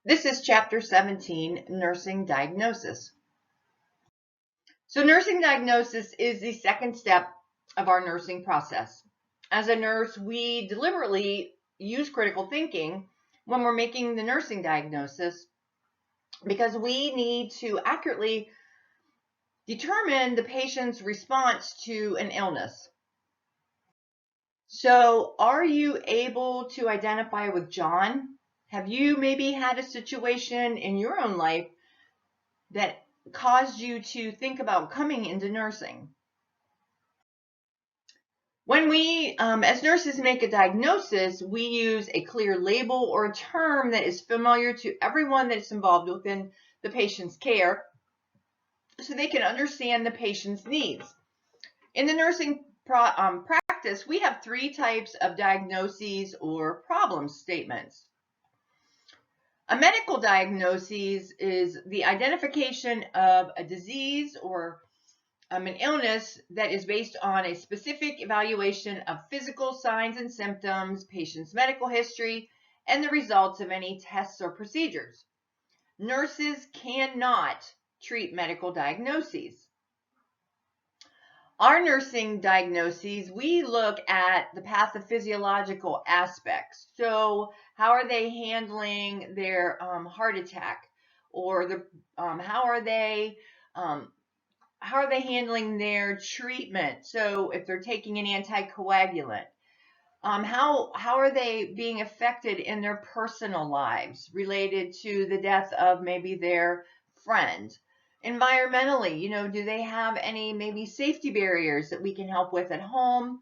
This is Chapter 17, Nursing Diagnosis. So nursing diagnosis is the second step of our nursing process. As a nurse, we deliberately use critical thinking when we're making the nursing diagnosis because we need to accurately determine the patient's response to an illness. So are you able to identify with John? Have you maybe had a situation in your own life that caused you to think about coming into nursing? When we, as nurses, make a diagnosis, we use a clear label or a term that is familiar to everyone that's involved within the patient's care so they can understand the patient's needs. In the nursing practice, we have three types of diagnoses or problem statements. A medical diagnosis is the identification of a disease or an illness that is based on a specific evaluation of physical signs and symptoms, patient's medical history, and the results of any tests or procedures. Nurses cannot treat medical diagnoses. Our nursing diagnoses, we look at the pathophysiological aspects. So how are they handling their heart attack, or how are they handling their treatment? So if they're taking an anticoagulant, how are they being affected in their personal lives related to the death of maybe their friend? Environmentally, do they have any maybe safety barriers that we can help with at home?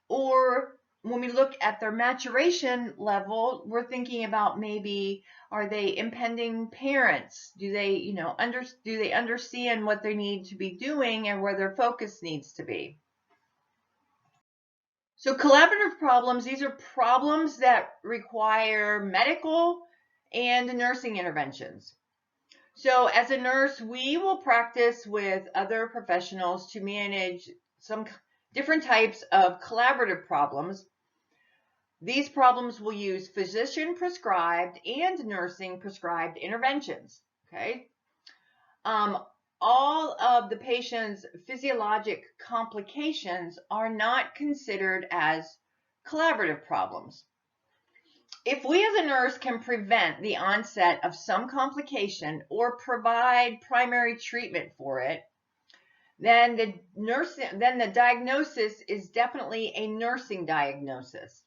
Or when we look at their maturation level, we're thinking about maybe, are they impending parents? Do they, do they understand what they need to be doing and where their focus needs to be? So collaborative problems, these are problems that require medical and nursing interventions. So as a nurse, we will practice with other professionals to manage some different types of collaborative problems. These problems will use physician prescribed and nursing prescribed interventions. Okay. All of the patient's physiologic complications are not considered as collaborative problems. If we as a nurse can prevent the onset of some complication or provide primary treatment for it, then the diagnosis is definitely a nursing diagnosis.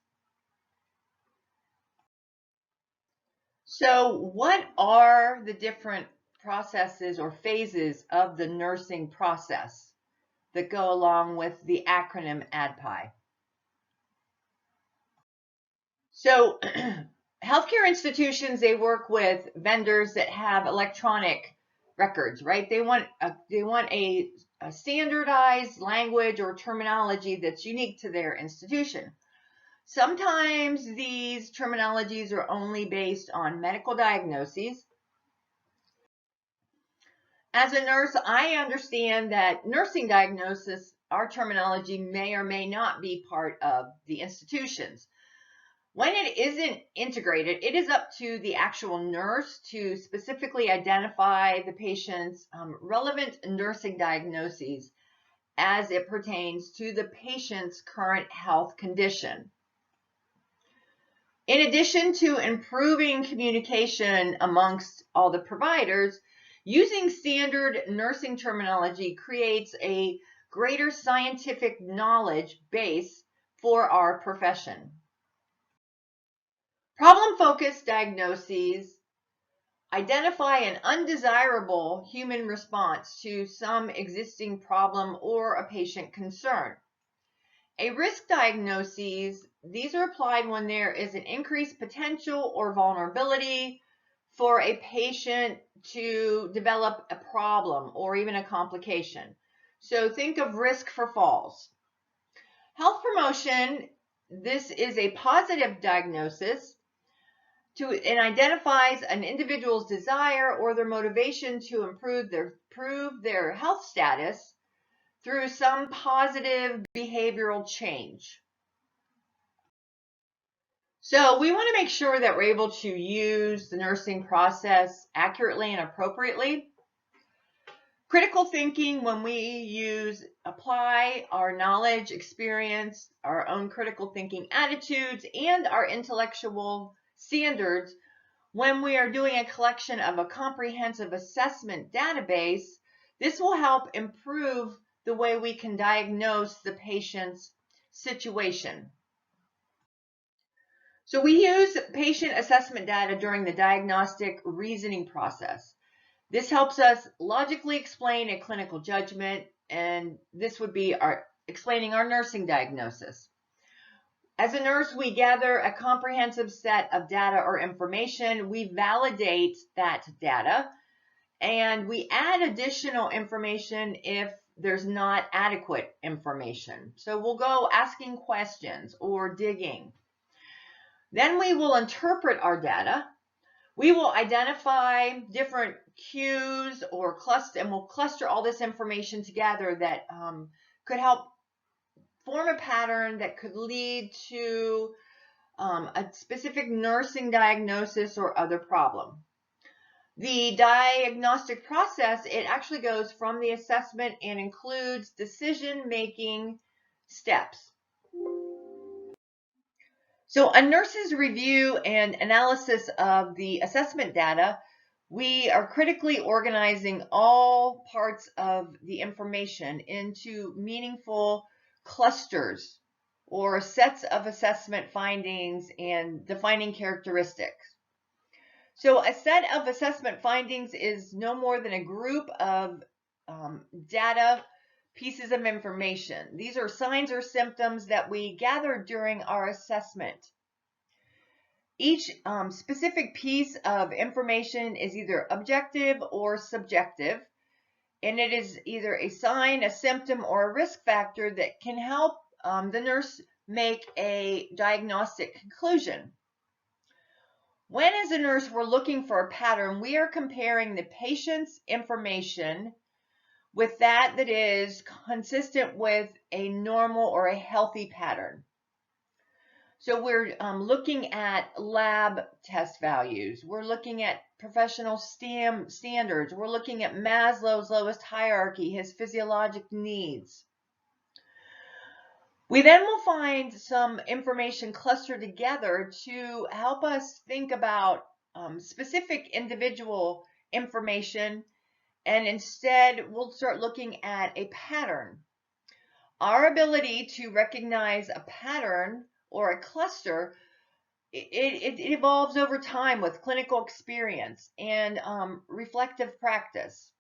So what are the different processes or phases of the nursing process that go along with the acronym ADPI? So healthcare institutions, they work with vendors that have electronic records, right? They want a standardized language or terminology that's unique to their institution. Sometimes these terminologies are only based on medical diagnoses. As a nurse, I understand that nursing diagnosis, our terminology may or may not be part of the institutions. When it isn't integrated, it is up to the actual nurse to specifically identify the patient's relevant nursing diagnoses as it pertains to the patient's current health condition. In addition to improving communication amongst all the providers, using standard nursing terminology creates a greater scientific knowledge base for our profession. Problem-focused diagnoses identify an undesirable human response to some existing problem or a patient concern. A risk diagnosis, these are applied when there is an increased potential or vulnerability for a patient to develop a problem or even a complication. So think of risk for falls. Health promotion, this is a positive diagnosis and identifies an individual's desire or their motivation to improve their health status through some positive behavioral change. So we want to make sure that we're able to use the nursing process accurately and appropriately. Critical thinking, when we apply our knowledge, experience, our own critical thinking attitudes, and our intellectual standards, when we are doing a collection of a comprehensive assessment database, this will help improve the way we can diagnose the patient's situation. So we use patient assessment data during the diagnostic reasoning process. This helps us logically explain a clinical judgment, and this would be explaining our nursing diagnosis. As a nurse, we gather a comprehensive set of data or information. We validate that data, and we add additional information if there's not adequate information. So we'll go asking questions or digging. Then we will interpret our data. We will identify different cues or cluster, and we'll cluster all this information together that could help form a pattern that could lead to a specific nursing diagnosis or other problem. The diagnostic process, it actually goes from the assessment and includes decision-making steps. So a nurse's review and analysis of the assessment data, we are critically organizing all parts of the information into meaningful clusters or sets of assessment findings and defining characteristics. So a set of assessment findings is no more than a group of data pieces of information. These are signs or symptoms that we gather during our assessment. Each specific piece of information is either objective or subjective, and it is either a sign, a symptom, or a risk factor that can help the nurse make a diagnostic conclusion. When, as a nurse, we're looking for a pattern, we are comparing the patient's information with that is consistent with a normal or a healthy pattern. So we're looking at lab test values. We're looking at professional standards. We're looking at Maslow's lowest hierarchy, his physiologic needs. We then will find some information clustered together to help us think about specific individual information, and instead we'll start looking at a pattern. Our ability to recognize a pattern or a cluster, it evolves over time with clinical experience and reflective practice.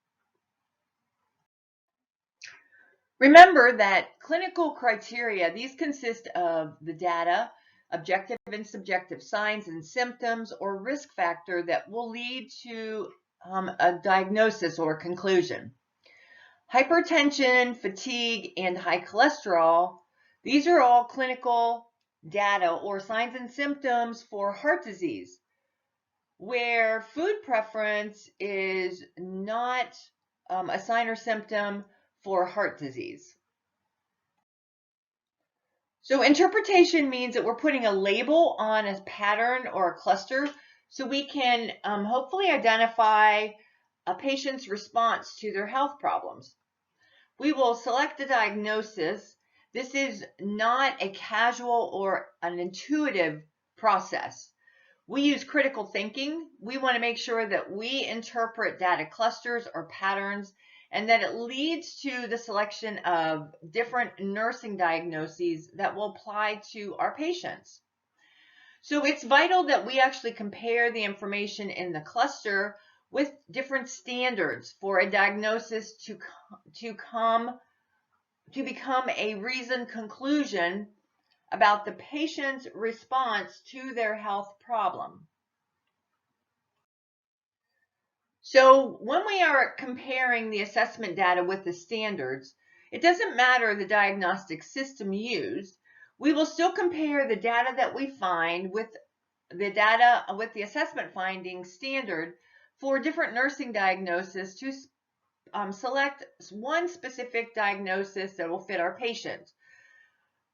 Remember that clinical criteria, these consist of the data, objective and subjective signs and symptoms, or risk factor that will lead to a diagnosis or conclusion. Hypertension, fatigue, and high cholesterol, these are all clinical data or signs and symptoms for heart disease, where food preference is not a sign or symptom for heart disease. So interpretation means that we're putting a label on a pattern or a cluster so we can hopefully identify a patient's response to their health problems. We will select a diagnosis. This is not a casual or an intuitive process. We use critical thinking. We want to make sure that we interpret data clusters or patterns and that it leads to the selection of different nursing diagnoses that will apply to our patients. So it's vital that we actually compare the information in the cluster with different standards for a diagnosis to become a reasoned conclusion about the patient's response to their health problem. So when we are comparing the assessment data with the standards, it doesn't matter the diagnostic system used. We will still compare the data that we find with the assessment findings standard for different nursing diagnoses to select one specific diagnosis that will fit our patient.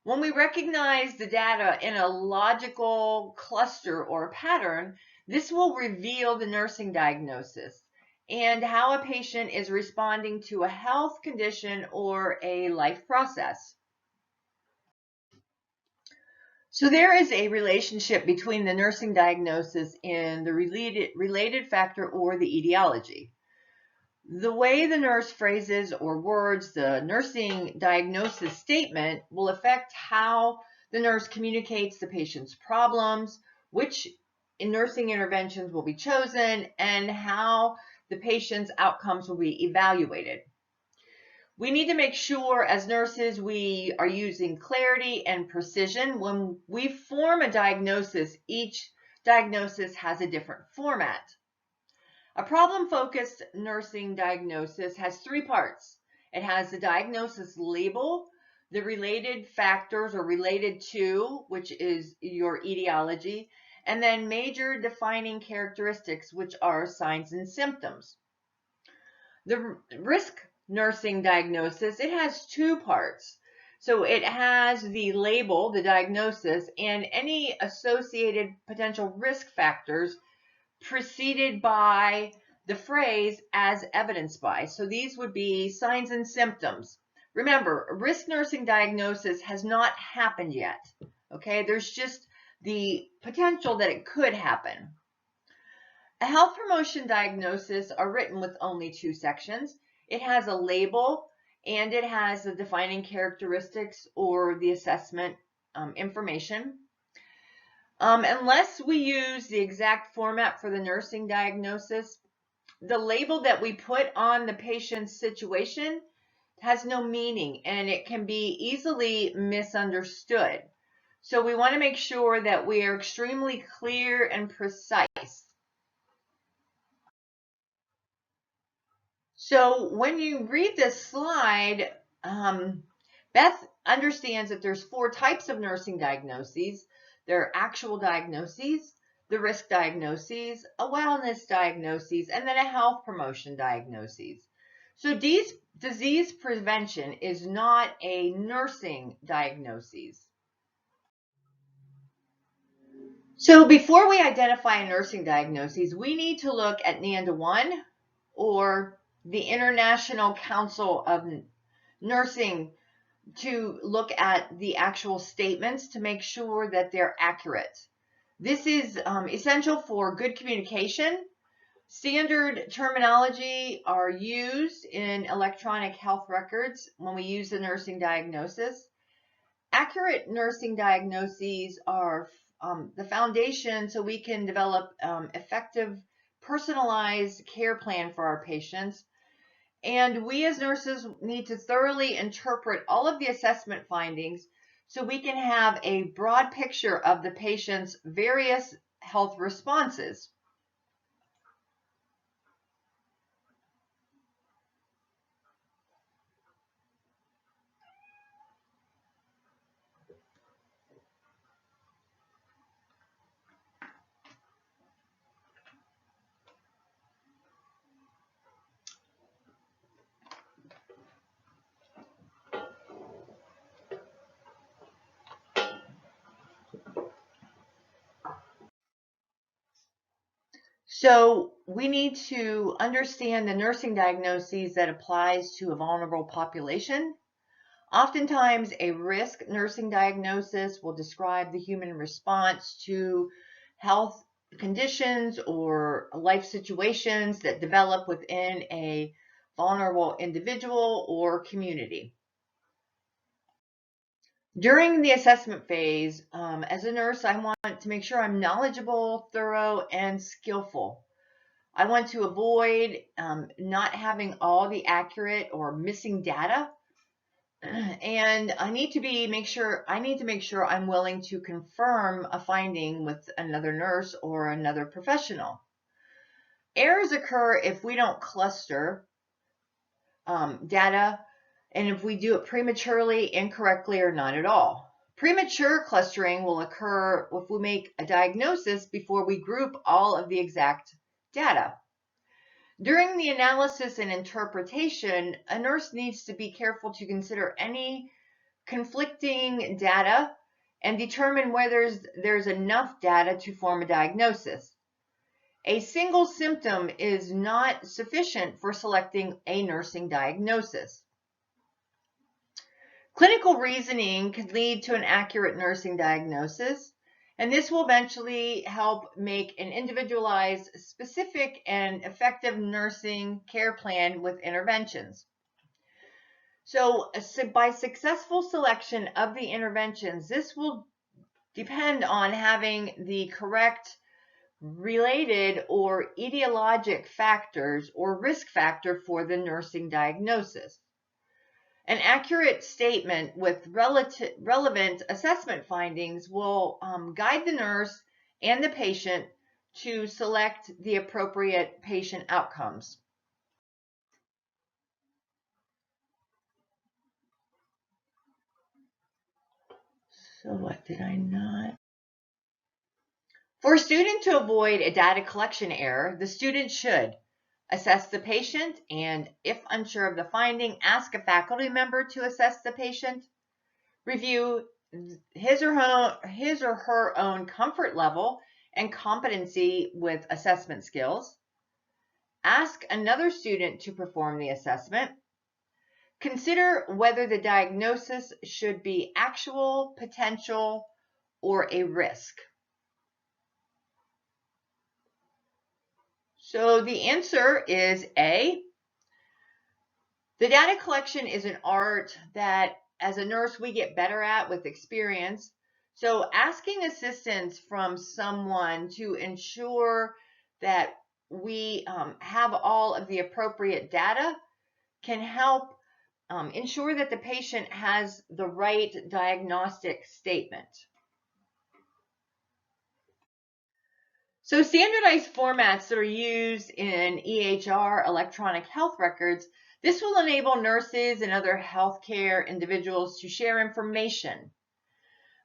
When we recognize the data in a logical cluster or pattern, this will reveal the nursing diagnosis and how a patient is responding to a health condition or a life process. So there is a relationship between the nursing diagnosis and the related factor or the etiology. The way the nurse phrases or words the nursing diagnosis statement will affect how the nurse communicates the patient's problems, which nursing interventions will be chosen, and how the patient's outcomes will be evaluated. We need to make sure as nurses we are using clarity and precision. When we form a diagnosis, each diagnosis has a different format. A problem-focused nursing diagnosis has three parts. It has the diagnosis label, the related factors or related to, which is your etiology, and then major defining characteristics, which are signs and symptoms. The risk nursing diagnosis, it has two parts. So it has the label, the diagnosis, and any associated potential risk factors preceded by the phrase as evidenced by. So these would be signs and symptoms. Remember, risk nursing diagnosis has not happened yet. Okay, there's just the potential that it could happen. A health promotion diagnosis are written with only two sections. It has a label and it has the defining characteristics or the assessment information. Unless we use the exact format for the nursing diagnosis, the label that we put on the patient's situation has no meaning and it can be easily misunderstood. So we want to make sure that we are extremely clear and precise. So when you read this slide, Beth understands that there's four types of nursing diagnoses. There are actual diagnoses, the risk diagnoses, a wellness diagnoses, and then a health promotion diagnoses. So disease prevention is not a nursing diagnosis. So before we identify a nursing diagnosis, we need to look at NUR100 or the International Council of Nursing to look at the actual statements to make sure that they're accurate. This is essential for good communication. Standard terminology are used in electronic health records when we use the nursing diagnosis. Accurate nursing diagnoses are the foundation so we can develop effective personalized care plan for our patients. And we as nurses need to thoroughly interpret all of the assessment findings so we can have a broad picture of the patient's various health responses. So we need to understand the nursing diagnoses that applies to a vulnerable population. Oftentimes, a risk nursing diagnosis will describe the human response to health conditions or life situations that develop within a vulnerable individual or community. During the assessment phase, as a nurse, I want to make sure I'm knowledgeable, thorough, and skillful. I want to avoid not having all the accurate or missing data. And I need to make sure I'm willing to confirm a finding with another nurse or another professional. Errors occur if we don't cluster data and if we do it prematurely, incorrectly, or not at all. Premature clustering will occur if we make a diagnosis before we group all of the exact data. During the analysis and interpretation, a nurse needs to be careful to consider any conflicting data and determine whether there's enough data to form a diagnosis. A single symptom is not sufficient for selecting a nursing diagnosis. Clinical reasoning can lead to an accurate nursing diagnosis, and this will eventually help make an individualized, specific, and effective nursing care plan with interventions. So by successful selection of the interventions, this will depend on having the correct related or etiologic factors or risk factor for the nursing diagnosis. An accurate statement with relevant assessment findings will guide the nurse and the patient to select the appropriate patient outcomes. So what did I not? For a student to avoid a data collection error, the student should assess the patient and, if unsure of the finding, ask a faculty member to assess the patient, review his or her own comfort level and competency with assessment skills, ask another student to perform the assessment, consider whether the diagnosis should be actual, potential, or a risk. So the answer is A. The data collection is an art that, as a nurse, we get better at with experience. So asking assistance from someone to ensure that we have all of the appropriate data can help ensure that the patient has the right diagnostic statement. So standardized formats that are used in EHR, electronic health records, this will enable nurses and other healthcare individuals to share information.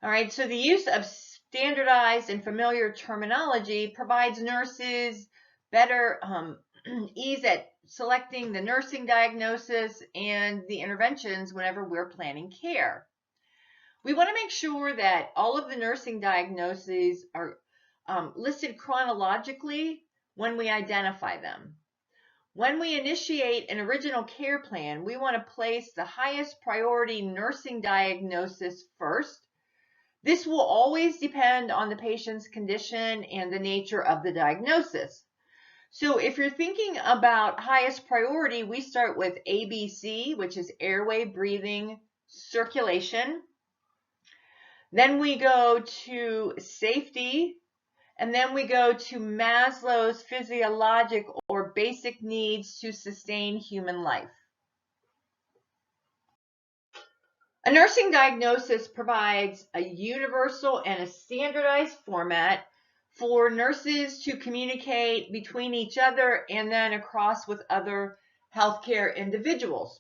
All right, so the use of standardized and familiar terminology provides nurses better ease at selecting the nursing diagnosis and the interventions whenever we're planning care. We want to make sure that all of the nursing diagnoses are listed chronologically when we identify them. When we initiate an original care plan, we want to place the highest priority nursing diagnosis first. This will always depend on the patient's condition and the nature of the diagnosis. So if you're thinking about highest priority, we start with ABC, which is airway, breathing, circulation. Then we go to safety, and then we go to Maslow's physiologic or basic needs to sustain human life. A nursing diagnosis provides a universal and a standardized format for nurses to communicate between each other and then across with other healthcare individuals.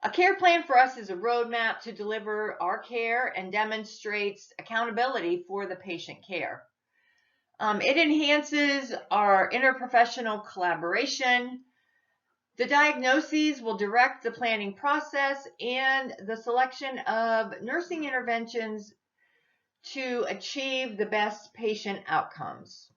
A care plan for us is a roadmap to deliver our care and demonstrates accountability for the patient care. It enhances our interprofessional collaboration. The diagnoses will direct the planning process and the selection of nursing interventions to achieve the best patient outcomes.